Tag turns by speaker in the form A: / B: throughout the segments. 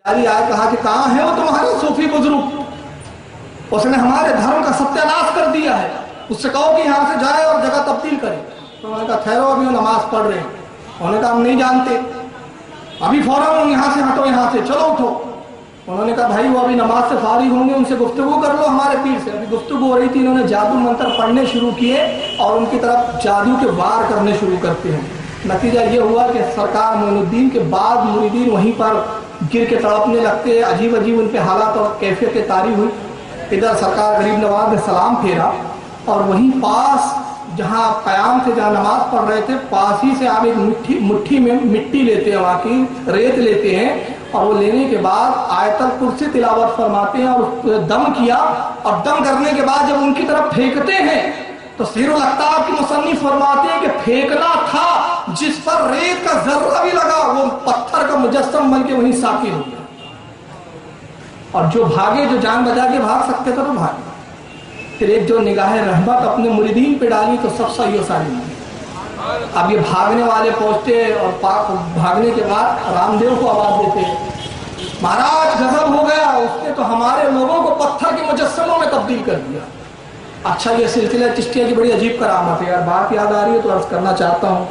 A: آئے کہا کہ کہاں ہے وہ تمہارا صوفی بزرگ، اس نے ہمارے دھرم کا ستیاناش کر دیا ہے، اس سے کہو کہ یہاں سے جائے اور جگہ تبدیل کرے۔ تو انہوں نے کہا ٹھہرو، ابھی وہ نماز پڑھ رہے ہیں۔ انہوں نے کہا ہم نہیں جانتے، ابھی فوراً یہاں سے ہٹو، یہاں سے چلو اٹھو۔ انہوں نے کہا بھائی وہ ابھی نماز سے فارغ ہوں گے، ان سے گفتگو کر لو ہمارے پیر سے۔ ابھی گفتگو ہو رہی تھی، انہوں نے جادو منتر پڑھنے شروع کیے اور ان کی طرف جادو کے وار کرنے شروع کرتے ہیں۔ نتیجہ یہ ہوا کہ سرکار معین الدین کے بعد مریدین وہیں پر گر کے تڑپنے لگتے، عجیب عجیب ان کے حالات اور کیفیت طاری ہوئی۔ ادھر سرکار غریب نواز نے سلام پھیرا اور وہیں پاس جہاں قیام تھے، جہاں نماز پڑھ رہے تھے، پاس ہی سے آپ ایک مٹھی میں مٹی لیتے ہیں، وہاں کی ریت لیتے ہیں، اور وہ لینے کے بعد آیت الکرسی تلاوت فرماتے ہیں اور اس پہ دم کیا، اور دم کرنے کے بعد جب ان کی طرف پھینکتے ہیں تو سیر الاقطاب کی مصنف فرماتے ہیں کہ پھینکنا تھا جس پر ریت کا ذرہ بھی لگا وہ پتھر کا مجسم بن کے وہیں ساکن ہو گیا، اور جو بھاگے، جو جان بچا کے بھاگ سکتے تھے تو بھاگے۔ پھر ایک جو نگاہ رحمت اپنے مریدین پہ ڈالی تو سب صحیح و سالم۔ اب یہ بھاگنے والے پہنچتے اور بھاگنے کے بعد رام دیو کو آواز دیتے، مہاراج غضب ہو گیا، اس نے تو ہمارے لوگوں کو پتھر کے مجسموں میں تبدیل کر دیا۔ اچھا یہ سلسلہ چشتیہ کی بڑی عجیب کرامت ہے یار، بات یاد آ رہی ہے تو عرض کرنا چاہتا ہوں۔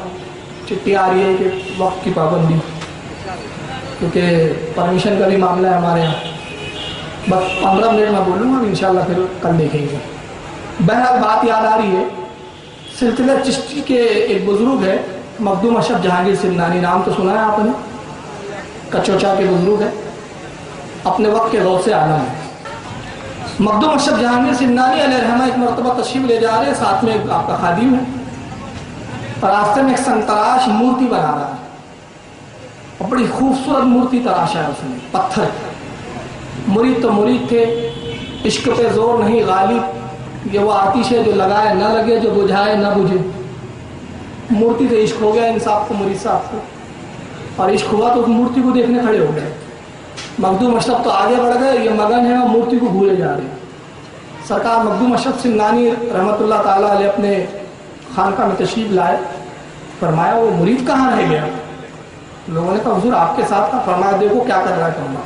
A: چٹھی آ رہی ہے کہ وقت کی پابندی، کیونکہ پرمیشن کا بھی معاملہ ہے ہمارے یہاں، بس 15 منٹ میں بولوں گا، انشاءاللہ پھر کل دیکھیں گے۔ بہرحال بات یاد آ رہی ہے، سلسلہ چشتی کے ایک بزرگ ہے مخدوم اشرف جہانگیر سمنانی، نام تو سنا ہے آپ نے، کچوچا کے بزرگ ہے، اپنے وقت کے غوث اعظم ہیں۔ مخدوم اشرف جہانگیر سمنانی علیہ رحمہ ایک مرتبہ تشریف لے جا رہے ہیں، ساتھ میں آپ کا خادم ہے، اور راستے میں ایک سنتراش مورتی بنا رہا ہے، اور بڑی خوبصورت مورتی تراشا ہے اس نے پتھر۔ مرید تو مرید تھے، عشق پہ زور نہیں غالب، یہ وہ آتش ہے جو لگائے نہ لگے، جو بجھائے نہ بجھے۔ مورتی سے عشق ہو گیا انصاف کو، مرید صاحب کو، اور عشق ہوا تو اس مورتی کو دیکھنے کھڑے ہو گئے۔ مخدوم اشرف تو آگے بڑھ گئے، یہ مگن ہے اور مورتی کو بھولے جا رہے ہیں۔ سرکار مخدوم اشرف سمنانی رحمۃ اللہ تعالیٰ علیہ اپنے خانقاہ میں تشریف لائے، فرمایا وہ مرید کہاں رہ گیا؟ لوگوں نے کہا حضور آپ کے ساتھ تھا۔ فرمایا دیکھو کیا کر رہا ہے کمبا۔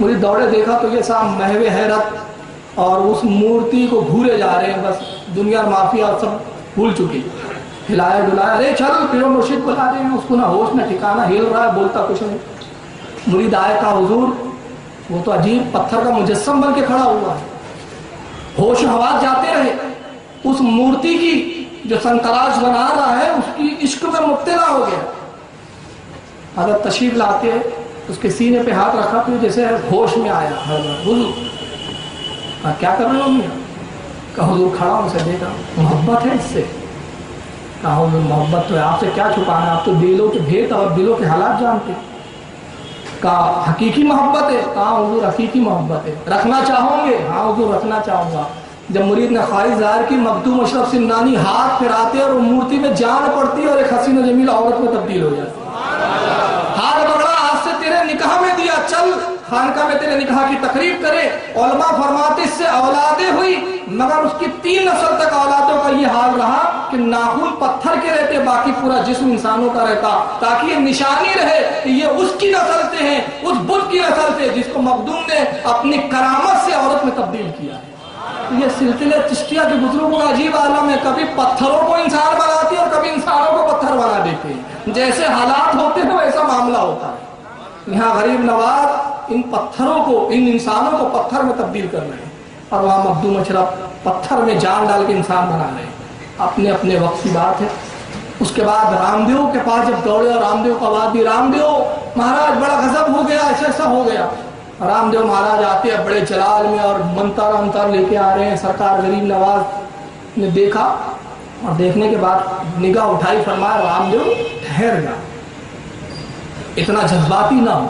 A: مرید دوڑے، دیکھا تو یہ صاحب محو حیرت اور اس مورتی کو بھولے جا رہے ہیں، بس دنیا مافیا سب بھول چکی۔ ہلایا ڈلایا، ارے چل پھر مرشد بلا رہے ہیں، اس کو نہ ہوش نہ ٹھکانا، ہل رہا ہے، بولتا کچھ نہیں۔ مرید آئے، کہا حضور وہ تو عجیب پتھر کا مجسم بن کے کھڑا ہوا ہے۔ ہوش و حواس جاتے رہے، اس مورتی کی جو سنتراش بنا رہا ہے اس کی عشق میں مبتلا ہو گیا۔ حضرت تشریف لاتے اس کے سینے پہ ہاتھ رکھا تو جیسے ہوش میں آیا۔ حضور کیا کر رہے ہو میاں؟ کہا حضور کھڑا ہوں، سے دیکھا محبت ہے اس سے۔ کہا حضور محبت تو ہے، آپ سے کیا چھپانا، آپ تو دلوں کے بھید اور دلوں کے حالات جانتے۔ کہا حقیقی محبت ہے؟ کہا حضور حقیقی محبت ہے۔ رکھنا چاہوں گے؟ ہاں حضور رکھنا چاہوں گا۔ جب مرید نے خواہش ظاہر کی، مخدوم اشرف سمنانی ہاتھ پھراتے اور وہ مورتی میں جان پڑتی اور ایک حسین و جمیل عورت میں تبدیل ہو جاتی۔ ہاتھ پکڑا، آج سے تیرے نکاح میں دیا، چل خانقاہ میں تیرے نکاح کی تقریب کرے۔ علماء فرماتے اس سے اولادیں ہوئی، مگر اس کی 3 نسل تک اولادوں کا یہ حال رہا کہ ناخن پتھر کے رہتے، باقی پورا جسم انسانوں کا رہتا، تاکہ یہ نشانی رہے کہ یہ اس کی نسل سے ہیں، اس بت کی نسل سے جس کو مخدوم نے اپنی کرامت سے عورت میں تبدیل کیا ہے۔ یہ سلسلے چشتیہ کے بزرگوں کا عجیب عالم ہے، کبھی پتھروں کو انسان بناتے اور کبھی انسانوں کو پتھر بنا دیتے ہیں، جیسے حالات ہوتے ہیں ویسا معاملہ ہوتا ہے۔ یہاں غریب نواز ان پتھروں کو، ان انسانوں کو پتھر میں تبدیل کر رہے ہیں، اور وہاں مخدوم اشرف پتھر میں جان ڈال کے انسان بنا رہے ہیں۔ اپنے اپنے وقت کی بات ہے۔ اس کے بعد رام دیو کے پاس جب دوڑے اور رام دیو کو آواز دی، رام دیو مہاراج بڑا غضب ہو گیا، ایسا ایسا ہو گیا۔ رام دیو مہاراج آتے ہیں بڑے جلال میں اور منتر لے کے آ رہے ہیں۔ سرکار غریب نواز نے دیکھا اور دیکھنے کے بعد نگاہ اٹھائی، فرمایا رام دیو ٹھہر جا، اتنا جذباتی نہ ہو،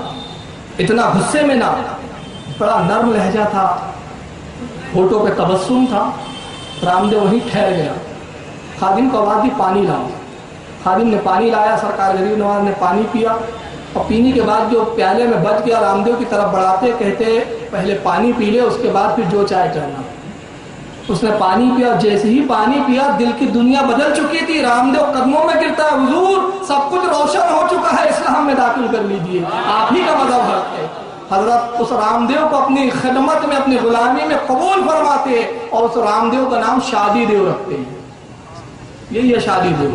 A: اتنا غصے میں نہ ہو۔ بڑا نرم لہجہ تھا، ہونٹوں پہ تبسم تھا۔ رام دیو وہیں ٹھہر گیا۔ خادم کو آواز دی پانی لاؤ۔ خادم نے پانی لایا، سرکار غریب نواز نے پانی پیا، اور پینے کے بعد جو پیالے میں بچ گیا رام دیو کی طرف بڑھاتے کہتے پہلے پانی پی لے، اس کے بعد پھر جو چائے کرنا۔ اس نے پانی پیا، جیسے ہی پانی پیا دل کی دنیا بدل چکی تھی۔ رام دیو قدموں میں گرتا ہے، حضور سب کچھ روشن ہو چکا ہے، اسلام میں داخل کر لیجیے، آپ ہی کا مذہب حق ہے۔ حضرت اس رامدیو کو اپنی خدمت میں اپنی غلامی میں قبول فرماتے ہیں اور اس رامدیو کا نام شادی دیو رکھتے ہیں. یہی ہے شادی دیو.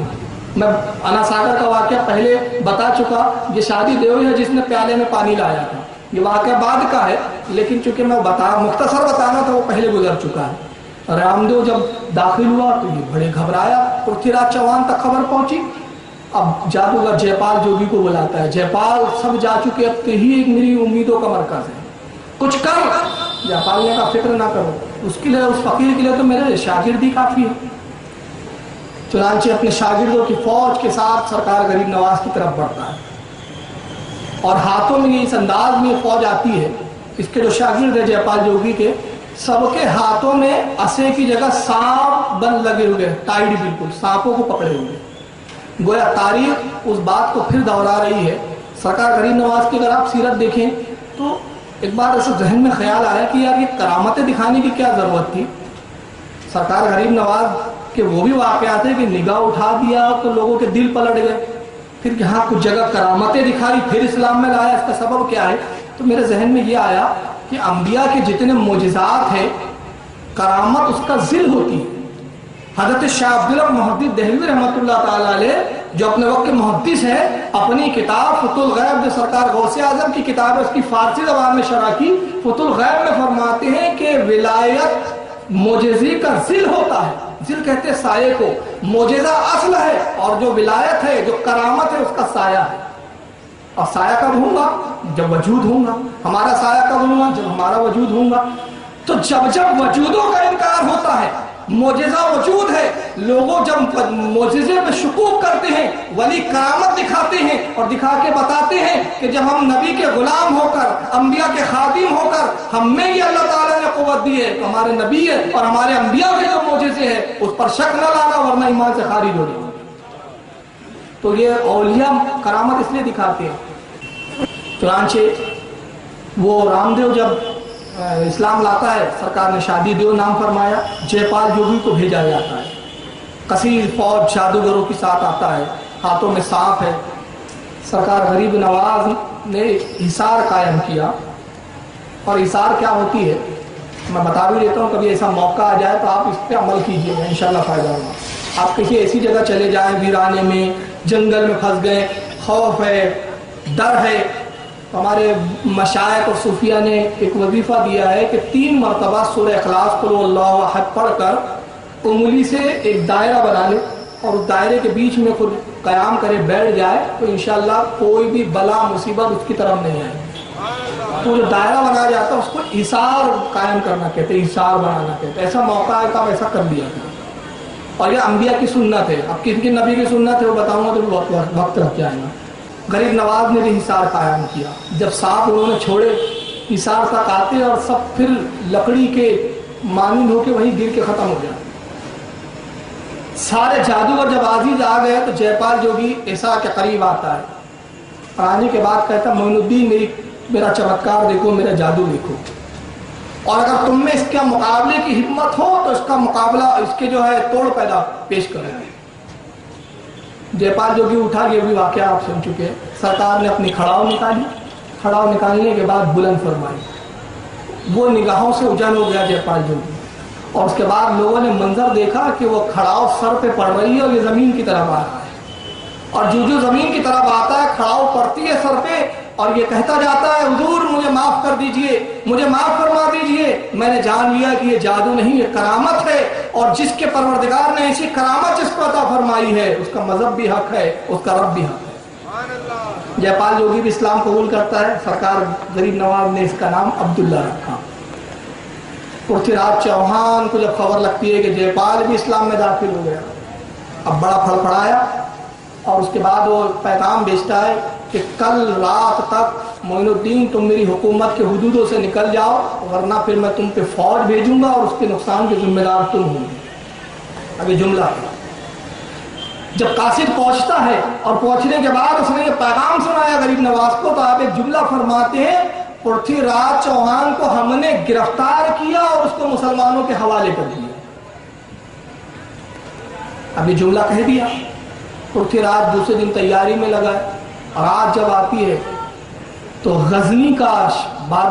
A: میں انا ساگر کا واقعہ پہلے بتا چکا. یہ شادی دیو ہے جس نے پیالے میں پانی لایا تھا. یہ واقعہ بعد کا ہے لیکن چونکہ میں مختصر بتانا تھا وہ پہلے گزر چکا ہے. رامدیو جب داخل ہوا تو یہ بڑے گھبرایا. پرتھی راج چوہان تک خبر پہنچی. اب جادوگر جے پال جوگی کو بلاتا ہے. جے پال سب جا چکے, اب تو ہی ایک میری امیدوں کا مرکز ہے, کچھ کر. جے پال نے کہا فکر نہ کرو, اس کے لیے, اس فقیر کے لیے تو میرے شاگردی کافی ہے. چنانچہ اپنے شاگردوں کی فوج کے ساتھ سرکار غریب نواز کی طرف بڑھتا ہے اور ہاتھوں میں اس انداز میں فوج آتی ہے. اس کے جو شاگرد ہے جے پال جوگی کے, سب کے ہاتھوں میں اسے کی جگہ سانپ بند لگے ہوئے, ٹائڈ بالکل سانپوں کو پکڑے ہوئے. گویا تاریخ اس بات کو پھر دہرا رہی ہے. سرکار غریب نواز کی اگر آپ سیرت دیکھیں تو ایک بار ایسے ذہن میں خیال آیا کہ یار یہ کرامتیں دکھانے کی کیا ضرورت تھی. سرکار غریب نواز کہ وہ بھی واقعات ہے کہ نگاہ اٹھا دیا تو لوگوں کے دل پلٹ گئے, پھر یہاں کچھ جگہ کرامتیں دکھائی, پھر اسلام میں لایا. اس کا سبب کیا ہے؟ تو میرے ذہن میں یہ آیا کہ انبیاء کے جتنے معجزات ہیں کرامت اس کا ذل ہوتی ہے. حضرت شاہ عبداللہ محدث دہلوی رحمۃ اللہ تعالی علیہ جو اپنے وقت کے محدث ہے, اپنی کتاب فتح الغیب جو سرکار غوث اعظم کی کتاب ہے اس کی فارسی زبان میں شرح کی, فتح الغیب میں فرماتے ہیں کہ ولایت معجزے کا ذل ہوتا ہے. ذل کہتے ہیں سائے کو, معجزہ اصل ہے اور جو ولایت ہے جو کرامت ہے اس کا سایہ ہے. اور سایہ کب ہوں گا؟ جب وجود ہوں گا. ہمارا سایہ کب ہوں گا؟ جب ہمارا وجود ہوں گا. تو جب وجودوں کا انکار ہوتا ہے, معجزہ وجود ہے, لوگوں جب معجزے میں شکوک کرتے ہیں, ولی کرامت دکھاتے ہیں اور دکھا کے بتاتے ہیں کہ جب ہم نبی کے غلام ہو کر, انبیاء کے خادم ہو کر, ہم میں یہ اللہ تعالیٰ نے قوت دی ہے, ہمارے نبی ہے اور ہمارے انبیاء کے جو معجزے ہیں اس پر شک نہ لانا ورنہ ایمان سے خارج ہو جائے. تو یہ اولیاء کرامت اس لیے دکھاتے ہیں. چنانچہ وہ رامدیو جب اسلام لاتا ہے, سرکار نے شادی دیو نام فرمایا. جے پال جوگی کو بھیجا جاتا ہے. کثیر فوج جادوگروں کے ساتھ آتا ہے, ہاتھوں میں سانپ ہے. سرکار غریب نواز نے حصار قائم کیا. اور حصار کیا ہوتی ہے میں بتا بھی دیتا ہوں, کبھی ایسا موقع آ جائے تو آپ اس پہ عمل کیجیے گا, انشاءاللہ فائدہ ہوگا. آپ کسی ایسی جگہ چلے جائیں ویرانے میں, جنگل میں پھنس گئے, خوف ہے, ڈر ہے. ہمارے مشائخ اور صوفیہ نے ایک وظیفہ دیا ہے کہ 3 مرتبہ سورہ اخلاص قل هو اللہ احد پڑھ کر انگلی سے ایک دائرہ بنا لے اور اس دائرے کے بیچ میں خود قیام کرے, بیٹھ جائے تو انشاءاللہ کوئی بھی بلا مصیبت اس کی طرف نہیں آئے. تو جو دائرہ بنایا جاتا ہے اس کو حصار قائم کرنا کہتے ہیں, حصار بنانا کہتے ہیں. ایسا موقع ہے کہ ایسا کر دیا تھا. اور یہ انبیاء کی سنت ہے. اب کن کن نبی کی سنت ہے وہ بتاؤں گا تو وقت رکھ جائے گا. غریب نواز نے بھی حصار قائم کیا. جب سانپ انہوں نے چھوڑے حصار تک آتے اور سب پھر لکڑی کے مانند ہو کے وہیں گر کے ختم ہو جاتے. سارے جادوگر جب عزیز آ گئے تو جے پال جوگی ایسا کے قریب آتا ہے. آنے کے بعد کہتا معین الدین میرا چمتکار دیکھو, میرا جادو دیکھو, اور اگر تم میں اس کے مقابلے کی ہمت ہو تو اس کا مقابلہ, اس کے جو ہے توڑ پیدا پیش کریں. جے پال جوگی اٹھا, یہ بھی واقعہ آپ سن چکے ہیں. سرکار نے اپنی کھڑاؤ نکالی. کھڑاؤ نکالنے کے بعد بلند فرمائی. وہ نگاہوں سے اجل ہو گیا جے پال جوگی. اور اس کے بعد لوگوں نے منظر دیکھا کہ وہ کھڑاؤ سر پہ پڑ رہی ہے اور یہ زمین کی طرف آ رہا ہے. اور جو زمین کی طرف آتا ہے کھڑاؤ پڑتی ہے سر پہ اور یہ کہتا جاتا ہے حضور مجھے معاف کر دیجئے, مجھے معاف فرما دیجئے, میں نے جان لیا کہ یہ جادو نہیں, یہ کرامت ہے. اور جس کے پروردگار نے ایسی کرامت جس کو عطا فرمائی ہے اس کا مذہب بھی حق ہے, اس کا رب بھی حق ہے. جے پال جوگی بھی اسلام قبول کرتا ہے. سرکار غریب نواز نے اس کا نام عبداللہ رکھا. پرتھی راج چوہان کو جب خبر لگتی ہے کہ جے پال بھی اسلام میں داخل ہو گیا, اب بڑا پھڑ پڑایا. اور اس کے بعد وہ پیغام بھیجتا ہے کہ کل رات تک معین الدین تم میری حکومت کے حدودوں سے نکل جاؤ ورنہ پھر میں تم پہ فوج بھیجوں گا اور اس کے نقصان کے ذمہ دار تم ہوں گے. اب یہ جملہ ہے. جب قاصد پہنچتا ہے اور پہنچنے کے بعد اس نے یہ پیغام سنایا غریب نواز کو, تو آپ ایک جملہ فرماتے ہیں پرتھی راج چوہان کو ہم نے گرفتار کیا اور اس کو مسلمانوں کے حوالے کر دیا. اب یہ جملہ کہہ دیا. پرتھی راج دوسرے دن تیاری میں لگا ہے. رات جب آتی ہے تو غزنی کا بادشاہ